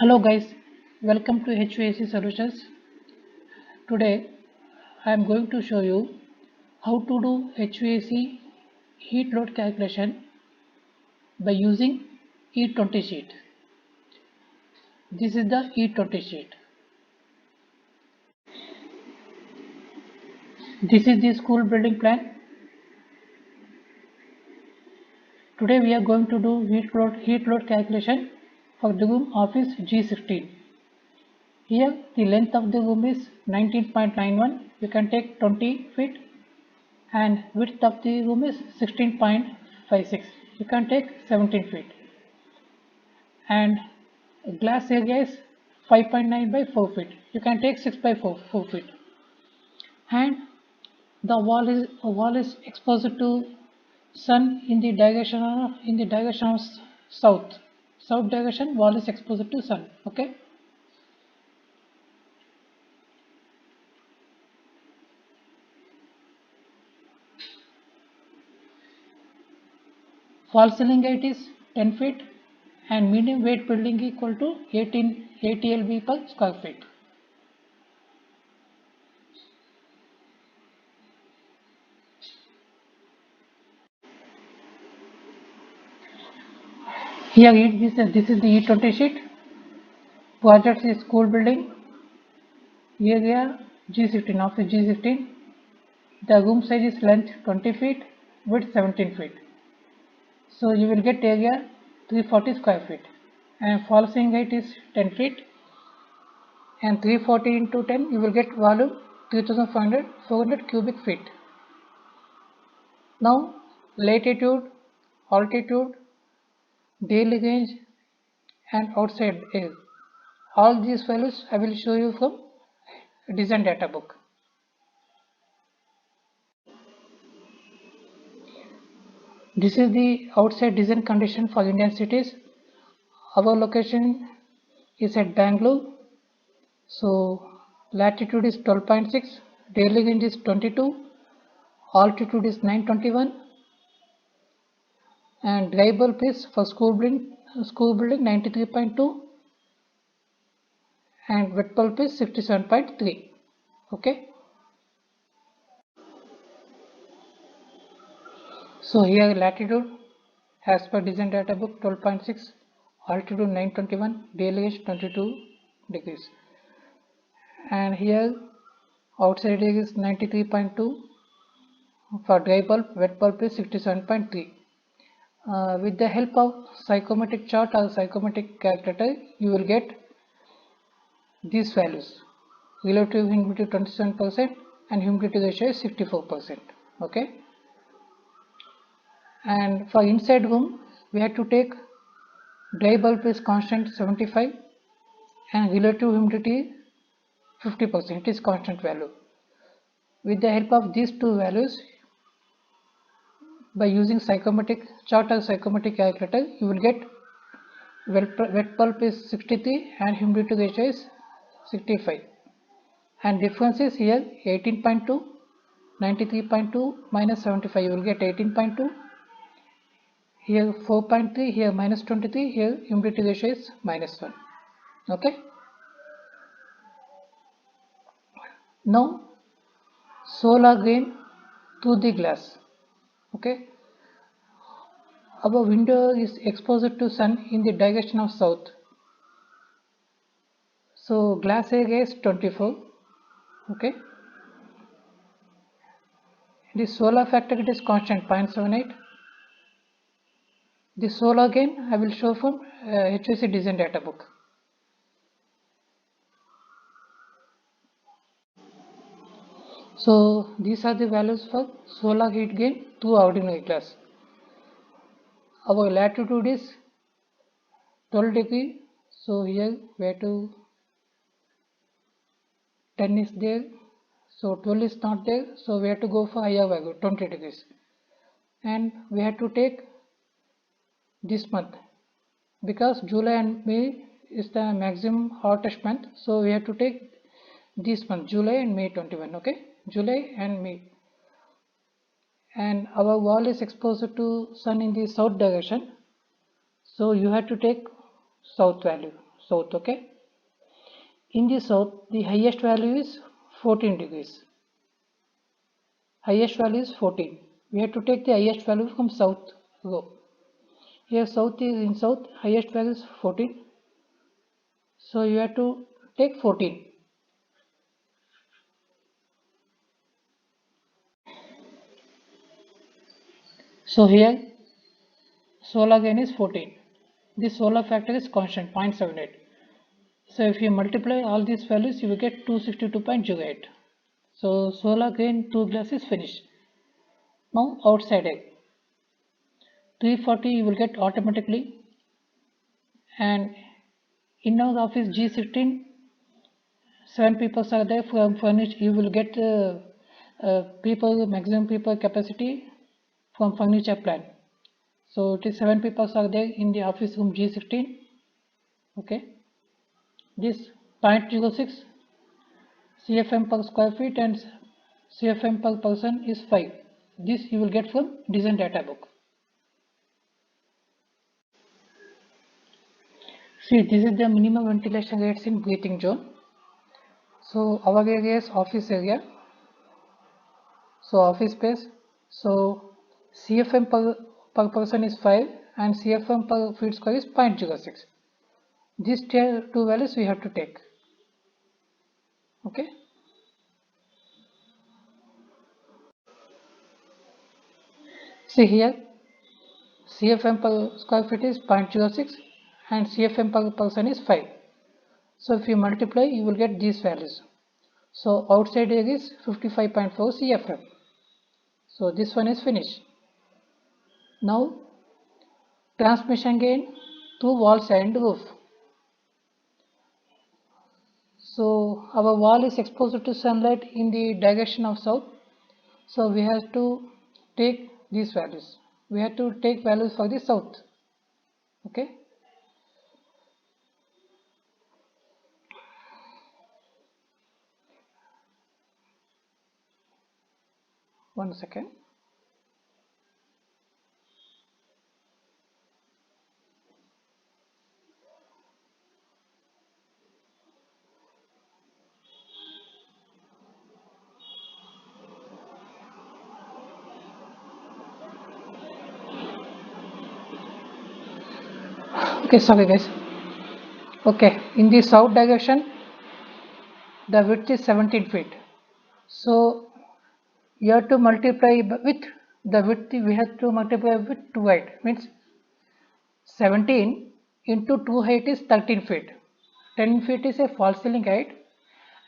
Hello guys, welcome to Hvac Solutions. Today I am going to show you how to do Hvac heat load calculation by using E20 sheet. This is the E20 sheet. This is the school building plan. Today we are going to do heat load calculation for the room office G16. Here the length of the room is 19.91. You can take 20 feet and width of the room is 16.56. You can take 17 feet and glass area is 5.9 by 4 feet. You can take 6 by 4 feet and the wall is exposed to sun in the direction of south direction. Wall is exposed to sun. Okay. Fall ceiling height is 10 feet and medium weight building equal to 80 lb per square feet. Here this is the E20 sheet. Project is school building. Area G16, office G16. The room size is length 20 feet, width 17 feet. So you will get area 340 square feet and fall ceiling height is 10 feet and 340 into 10 you will get volume 400 cubic feet. Now latitude, altitude, daily range and outside air. All these values I will show you from design data book. This is the outside design condition for Indian cities. Our location is at Bangalore. So latitude is 12.6, daily range is 22, altitude is 921 and dry bulb is for school building 93.2 and wet bulb is 67.3. Okay. So here latitude as per design data book 12.6, altitude 921, daily range 22 degrees. And here outside air is 93.2, for dry bulb, wet bulb is 67.3. With the help of psychrometric chart or psychrometric calculator, you will get these values. Relative humidity 27% and humidity ratio is 64%. Okay. And for inside room, we have to take dry bulb is constant 75 and relative humidity 50%. It is constant value. With the help of these two values, by using psychrometric chart or psychrometric calculator, you will get wet bulb is 63 and humidity ratio is 65. And difference is here 18.2, 93.2 minus 75, you will get 18.2. Here 4.3, here minus 23, here humidity ratio is minus 1. Okay. Now solar gain through the glass. Okay. Our window is exposed to sun in the direction of south. So glass area is 24. Okay. The solar factor it is constant 0.78. The solar gain I will show from Hvac design data book. So these are the values for solar heat gain through ordinary glass. Our latitude is 12 degree. So here we have to 10 is there. So 12 is not there. So we have to go for higher value 20 degrees. And we have to take this month because July and May is the maximum hottest month. So we have to take this month July and May 21. Okay. July and May. And our wall is exposed to sun in the south direction, so you have to take south value. south. Okay. In the south, the highest value is 14 degrees. Highest value is 14. We have to take the highest value from south row. Here south is in south, highest value is 14. So you have to take 14. So here solar gain is 14. This solar factor is constant 0.78. So if you multiply all these values, you will get 262.08. So solar gain 2 glass is finished. Now outside egg 340 you will get automatically, and in our office G16 7 people are there from furniture. You will get people maximum people capacity from furniture plan. So it is 7 people are there in the office room G16. Okay, this 0.06 CFM per square feet and CFM per person is 5. This you will get from design data book. See, this is the minimum ventilation rates in breathing zone. So our area is office area. So office space. So CFM per person is 5 and CFM per feet square is 0.06. These two values we have to take. Okay. See here, CFM per square feet is 0.06 and CFM per person is 5. So if you multiply, you will get these values. So outside air is 55.4 CFM. So this one is finished. Now transmission gain through walls and roof. So our wall is exposed to sunlight in the direction of south. So we have to take these values. We have to take values for the south. Okay. One second. Okay, sorry guys. Okay, in the south direction, the width is 17 feet. So you have to multiply with the width, we have to multiply with 2 height, means 17 into 2 height is 13 feet. 10 feet is a false ceiling height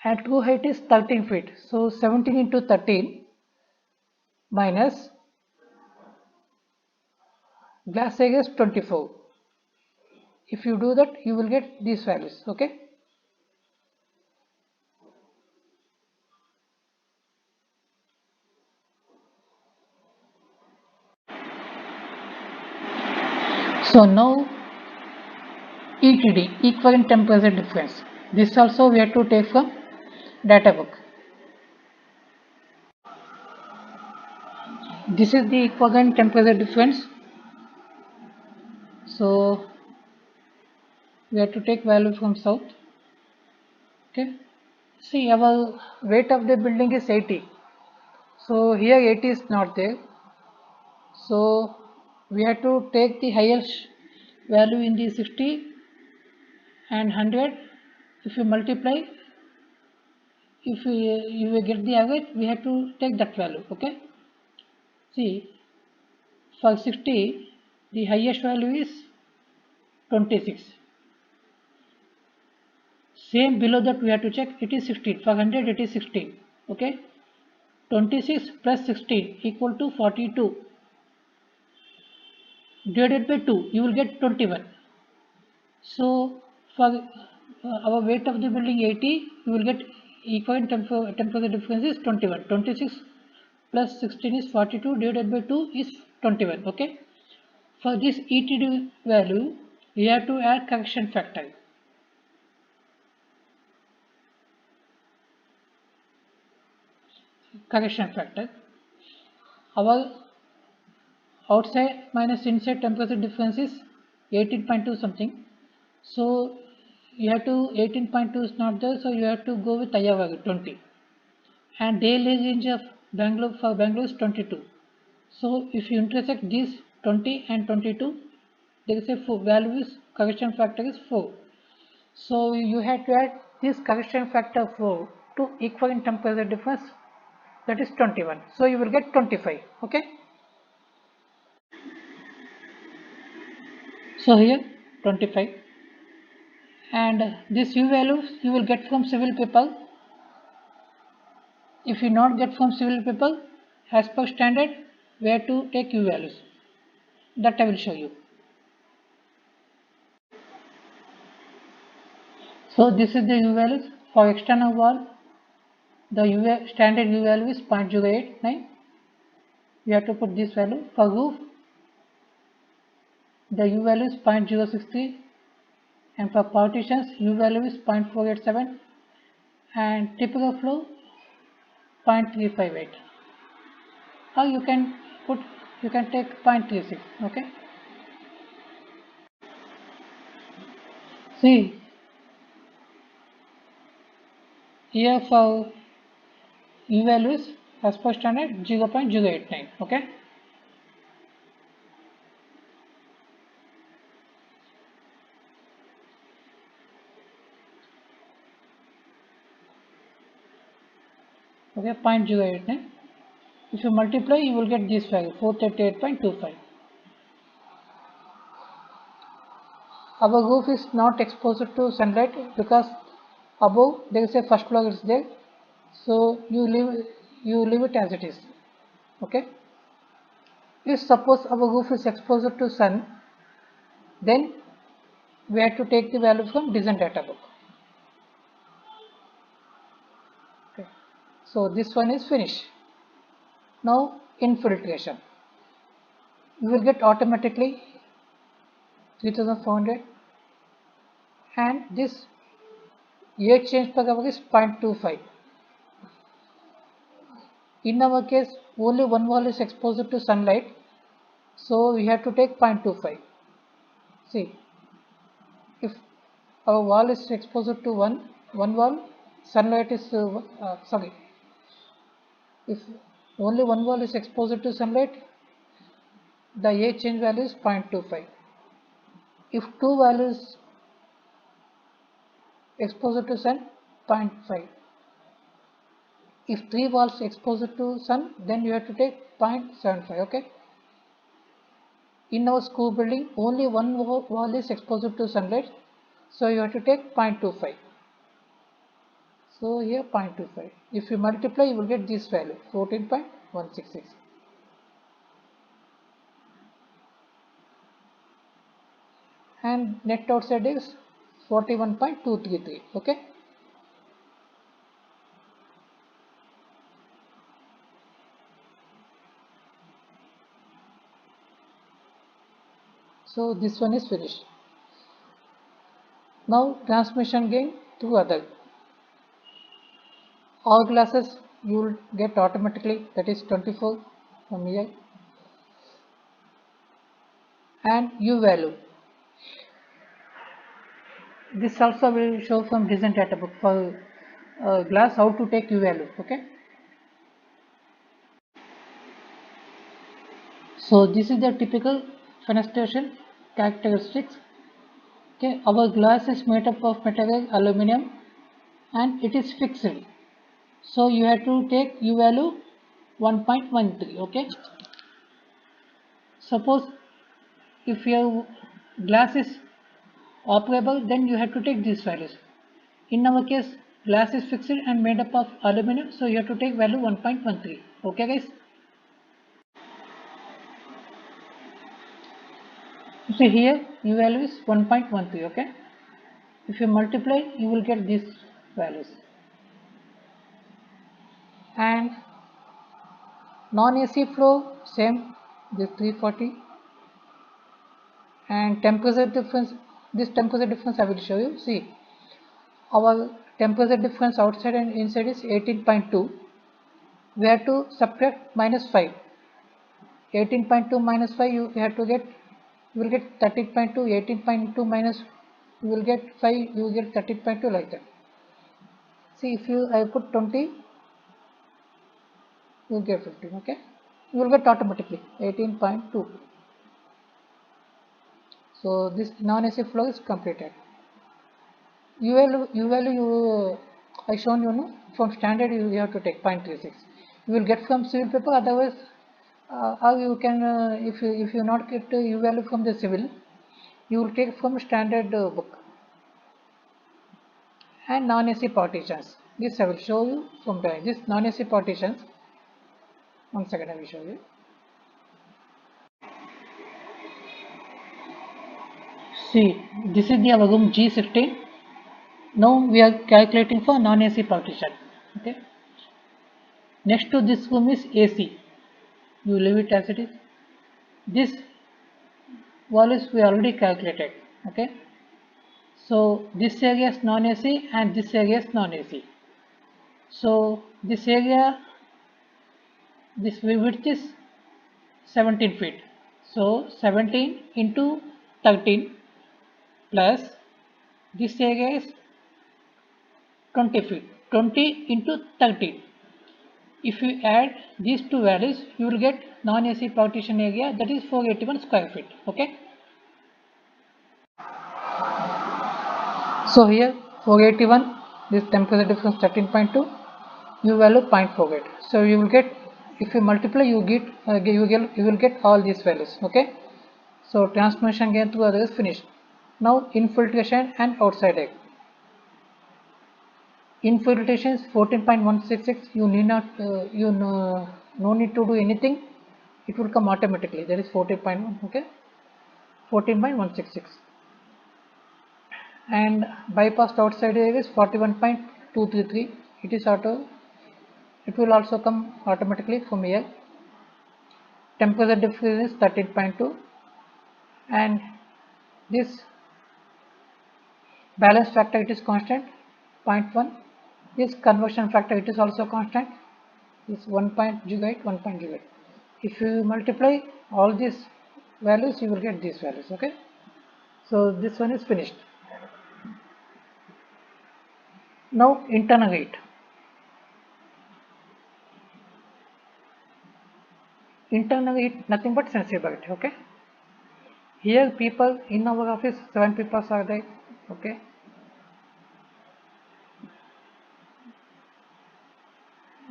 and 2 height is 13 feet. So 17 into 13 minus glass area is 24. If you do that, you will get these values. Okay. So now ETD, equivalent temperature difference. This also we have to take from data book. This is the equivalent temperature difference. So we have to take value from south. Okay. See, our weight of the building is 80. So here 80 is not there. So we have to take the highest value in the 60 and 100. If you multiply, if you will get the average, we have to take that value. Okay. See, for 60, the highest value is 26. Same below that we have to check, it is 16. For 100, it is 16. Okay. 26 plus 16 equal to 42. Divided by 2, you will get 21. So for our weight of the building 80, you will get equivalent temperature difference is 21. 26 plus 16 is 42, divided by 2 is 21. Okay. For this ETD value, we have to add correction factor. Correction factor. Our outside minus inside temperature difference is 18.2 something. So you have to 18.2 is not there, so you have to go with Hvac 20. And daily range of Bangalore for Bangalore is 22. So if you intersect these 20 and 22, there is a value is correction factor is 4. So you have to add this correction factor 4 to equivalent temperature difference, that is 21. So you will get 25. Okay. So here 25, and this U values you will get from civil people. If you not get from civil people, as per standard, where to take U values, that I will show you. So this is the U values for external wall. The standard U value is 0.089. You have to put this value. For roof, the U value is 0.063, and for partitions U value is 0.487, and typical flow 0.358. Or you can take 0.36. Okay. See here for U value is as per standard 0.089. Okay. Okay, 0.089. If you multiply, you will get this value 438.25. Our roof is not exposed to sunlight because above there is a first floor is there, so you leave it as it is. Okay. If suppose our roof is exposed to sun, then we have to take the value from design data book. Okay. So this one is finished. Now infiltration. You will get automatically 3400, and this air change per hour is 0.25. In our case, only one wall is exposed to sunlight, so we have to take 0.25. See, if our wall is exposed to one wall, sunlight is if only one wall is exposed to sunlight, the air change value is 0.25. If two values exposed to sun, 0.5. If three walls exposed to sun, then you have to take 0.75. Okay. In our school building, only one wall is exposed to sunlight, so you have to take 0.25. So here 0.25. If you multiply, you will get this value 14.166. And net outside is 41.233. Okay. So this one is finished. Now transmission gain through other. All classes you will get automatically, that is 24 from here, and U value. This also will show from design data book for glass how to take U value. Okay. So this is the typical fenestration characteristics. Okay, our glass is made up of material aluminum and it is fixed. So you have to take U value 1.13. Okay. Suppose if your glass is operable, then you have to take these values. In our case, glass is fixed and made up of aluminum, so you have to take value 1.13. Okay guys. So here U value is 1.13. Okay. If you multiply, you will get these values. And non-AC flow, same, this 340. And temperature difference, this temperature difference I will show you. See, our temperature difference outside and inside is 18.2. We have to subtract -5. 18.2 minus 5, you have to get, you will get 13.2. 18.2 minus you will get 5, you will get 13.2 like that. See, if I put 20, you will get 15, okay? You will get automatically 18.2. So this non-AC flow is completed. U value I shown you know from standard you have to take 0.36. You will get from civil paper. Otherwise, how you can if you not get U value from the civil, you will take from standard book. And non-AC partitions. This I will show you from the this non-AC partitions. 1 second, I will show you. See, this is the our room G16. Now we are calculating for non-AC partition. Okay. Next to this room is AC. You leave it as it is. This values we already calculated. Okay. So this area is non-AC and this area is non-AC. So this area, this width is 17 feet. So 17 into 13 plus this area is 20 feet. 20 into 13. If you add these two values, you will get non-AC partition area, that is 481 square feet. Okay. So here 481, this temperature difference 13.2, U value 0.48. So you will get, if you multiply, you will get all these values. Okay. So transmission gain through other is finished. Now infiltration and outside egg. Infiltration is 14.166. You need not no need to do anything. It will come automatically. That is 14.1. Okay. 14.166. And bypassed outside egg is 41.233. It is auto. It will also come automatically from here. Temperature difference is 13.2, and this balance factor it is constant 0.1. This conversion factor it is also constant. This 1.08, 1.08. If you multiply all these values, you will get these values. Okay. So this one is finished. Now internal heat. Internal heat nothing but sensibility. Okay. Here people in our office 7 people are there. Okay.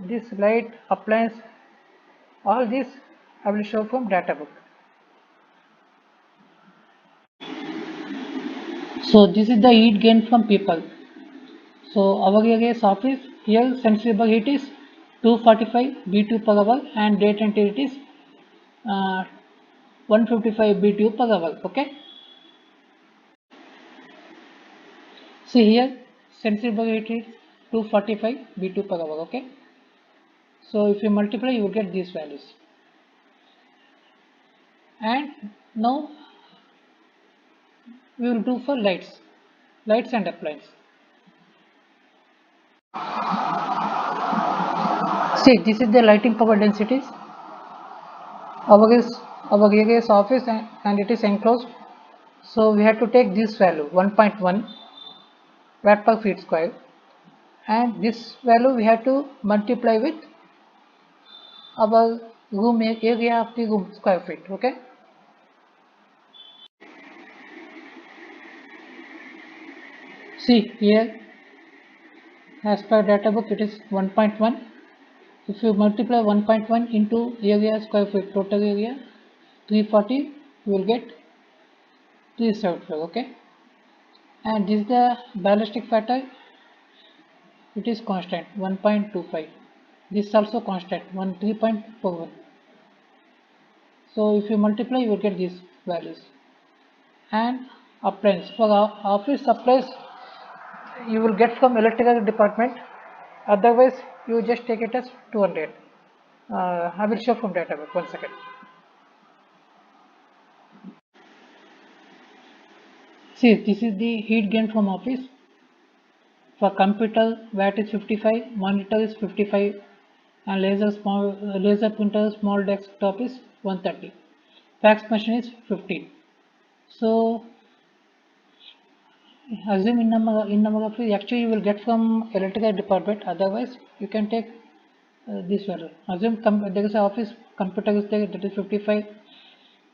This light appliance, all this I will show from data book. So this is the heat gain from people. So our area is office. Here sensible heat is 245 BTU per hour and date and heat is 155 BTU per hour. Okay. See here sensible heat is 245 BTU per hour. Okay. So if you multiply, you will get these values. And now we will do for lights and appliance. See, this is the lighting power densities. Our area is office and it is enclosed. So we have to take this value 1.1 watt per feet square, and this value we have to multiply with our room area of the room square feet. Okay. See here, as per data book, it is 1.1. If you multiply 1.1 into area square feet, total area 340, you will get 375. Okay. And this is the ballistic factor. It is constant 1.25. This is also constant 3.41. So if you multiply, you will get these values. And appliance, for office supplies you will get from electrical department. Otherwise, you just take it as 200. I will show from data book. 1 second. See, this is the heat gain from office. For computer, watt is 55, monitor is 55, and laser printer small desktop is 130. Fax machine is 15. So Assume in number of actually you will get from electrical department, otherwise you can take this value. Assume there is an office computer is there, that is 55,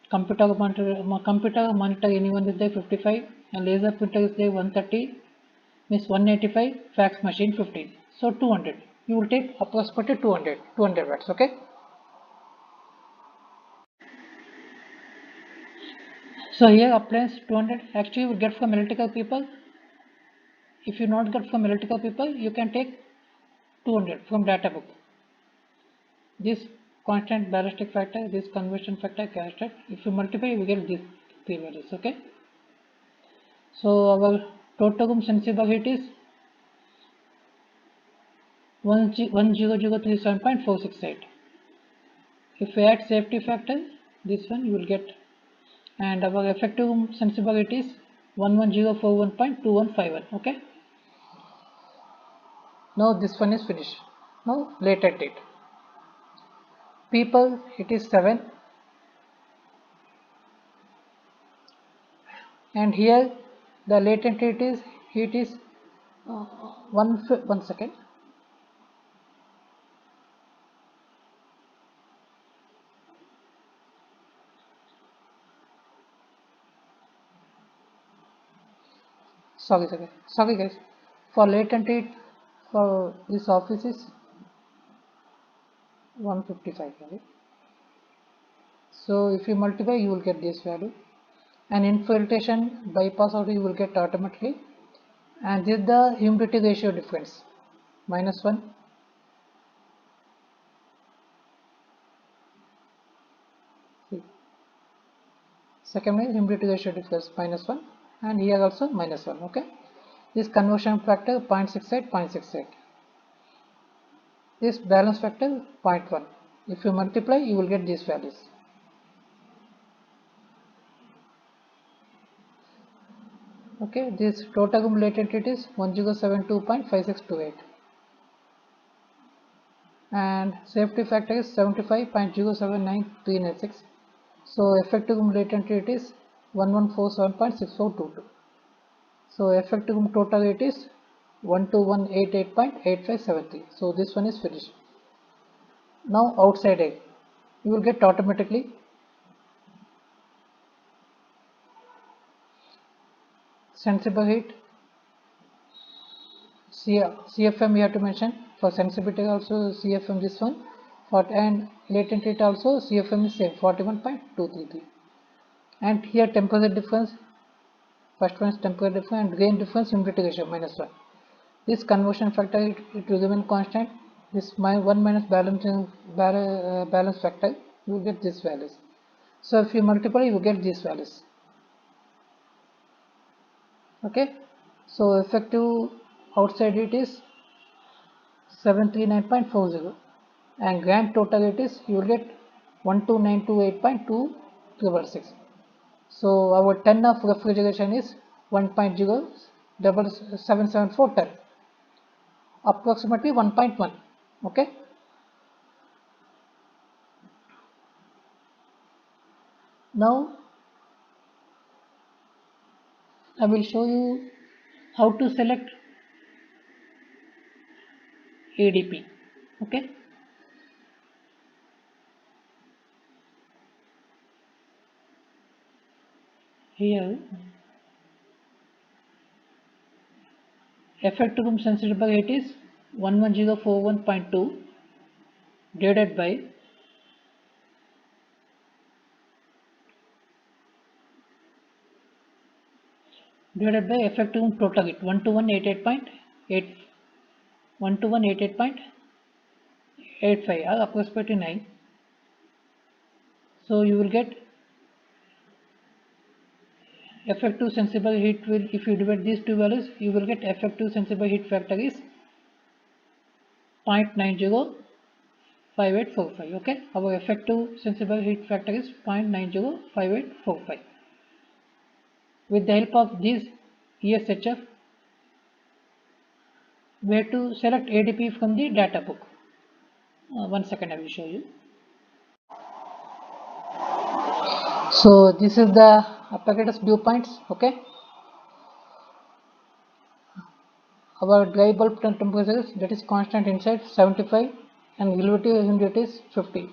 computer monitor anyone is there 55, and laser printer is there 130, means 185, fax machine 15. So 200. You will take approximately 200 watts. Okay. So here appliance 200. Actually, you will get from electrical people. If you not get from electrical people, you can take 200 from data book. This constant ballistic factor, this conversion factor, character. If you multiply, you will get these three values. Okay. So our total room sensible heat is 10037.468. If we add safety factor, this one you will get, and our effective room sensible heat is 11041.2151. Okay. Now this one is finished. Now latent heat. People, it is 7, and here the latent heat is one second. Sorry guys. For latent heat for this office is 155. Right? So if you multiply, you will get this value. And infiltration bypass out you will get automatically. And this is the humidity ratio difference, -1. See. Second one humidity ratio difference -1, and here also -1. Okay. This conversion factor 0.68. This balance factor 0.1. If you multiply, you will get these values. Okay, this total room latent heat is 1072.5628, and safety factor is 75.079396. So effective room latent heat is 1147.6422. So effective room total heat is 12188.8573. So this one is finished. Now outside egg, you will get automatically sensible heat. CFM we have to mention. For sensibility also CFM this one, and latent heat also CFM is same 41.233. And here temperature difference, first one is temperature difference, and gain difference humidity ratio -1. This conversion factor it will remain constant. This 1 minus balance factor, you will get these values. So if you multiply, you will get these values. Okay. So effective outside heat is 739.40, and grand total it is you will get 12928.2666. So our ton of refrigeration is 1.0774 ton, approximately 1.1. Okay. Now I will show you how to select ADP. Okay. Here effective room sensible heat is 11041.2 divided by effective room total heat 12188.85 approximately 9. So you will get effective sensible heat will, if you divide these two values, you will get effective sensible heat factor is 0.905845. Okay, our effective sensible heat factor is 0.905845. With the help of this ESHF, we have to select ADP from the data book. 1 second, I will show you. So this is the apparatus dew points. Okay. our dry bulb temperature is, that is constant inside 75 and relative humidity is 50.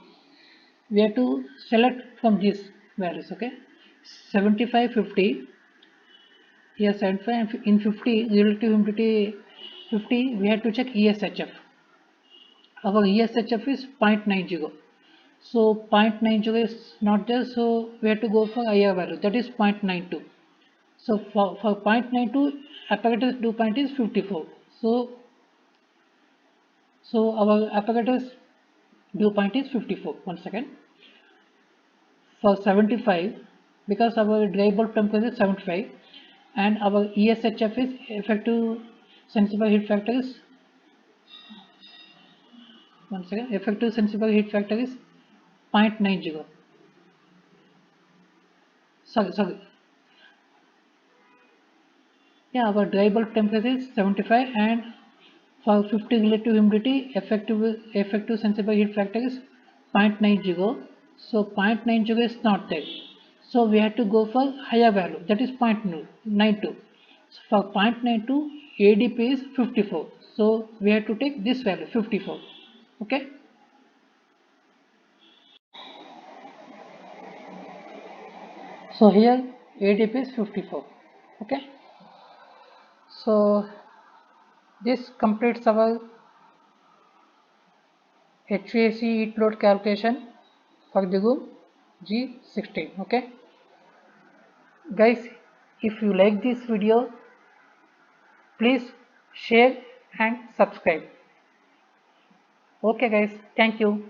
We have to select from these values. Okay, 75, 50. Here 75 in 50 relative humidity 50. We have to check ESHF. Our ESHF is 0.90. So 0.90 is not there, so we have to go for higher value, that is 0.92. So for 0.92 apparatus dew point is 54. So our apparatus dew point is 54. One second. For 75, because our dry bulb temperature is 75 and our ESHF is effective sensible heat factor is, one second, effective sensible heat factor is 0.90. Sorry. Yeah, our dry bulb temperature is 75 and for 50 relative humidity effective sensible heat factor is 0.90. So 0.90 is not there. So we have to go for higher value, that is 0.92. So for 0.92 ADP is 54. So we have to take this value 54. Okay. So here ADP is 54. Okay. So this completes our HVAC heat load calculation for the room G16. Okay guys, if you like this video, please share and subscribe. Okay guys, thank you.